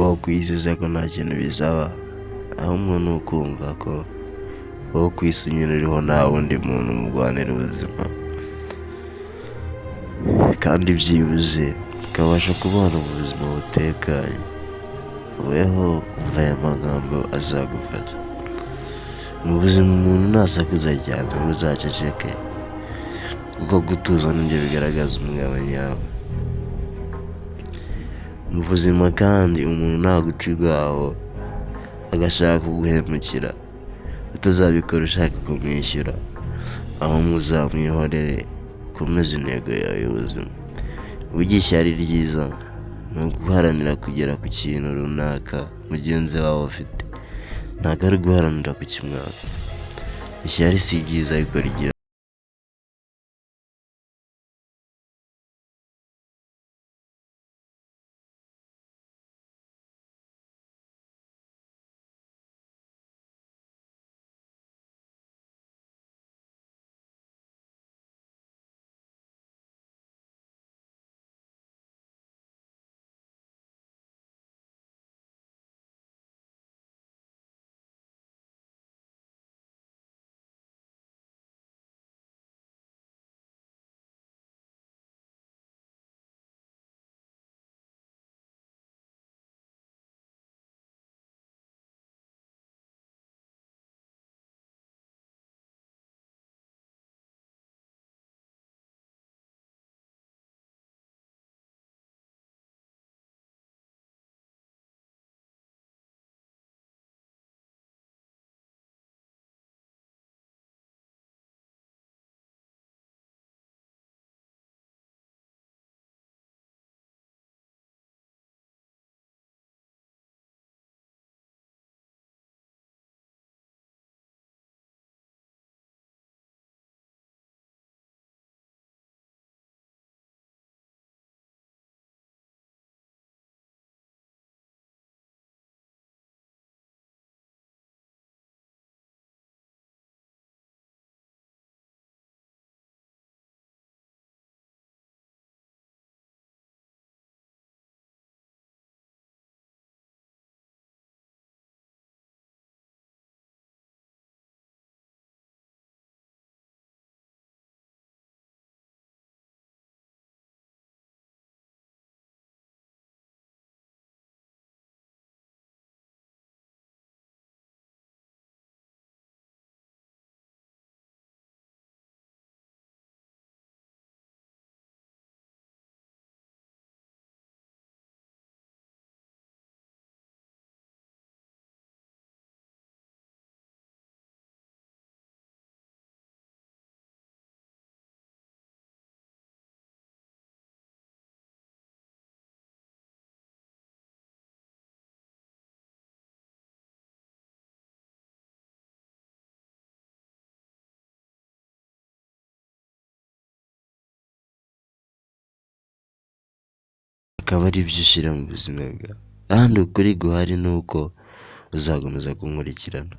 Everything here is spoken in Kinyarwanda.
wakwizeza ko nta kintu bizaba, ahubwo ni ukumva ko wowe ku isi nyine uriho nta wundi muntu murwanira ubuzima, kandi byibuze ukabasha kubana mu buzima butekanye. Weho umva aya magambo azagufasha mu buzima. Umuntu nasakuza cyane uzaceceke, kuko gutuza nibyo bigaragaza umugabo nyawe mu buzima. Kandi umuntu naguca urwaho agashaka kuguhemukira, utazabikora ushaka kumwishyura, aho muzamwihorere ukomeze intego yawe y'ubuzima. Burya ishyari ryiza ni uguharanira kugera ku kintu runaka mugenzi wawe afite, ntabwo ari guharanira kukimwaka. Ishyari si ryiza ariko rigira akaba ari byo ushyira mu buzima bwawe. Kandi ukuri guhari ni uko uzakomeza kunkurikirana.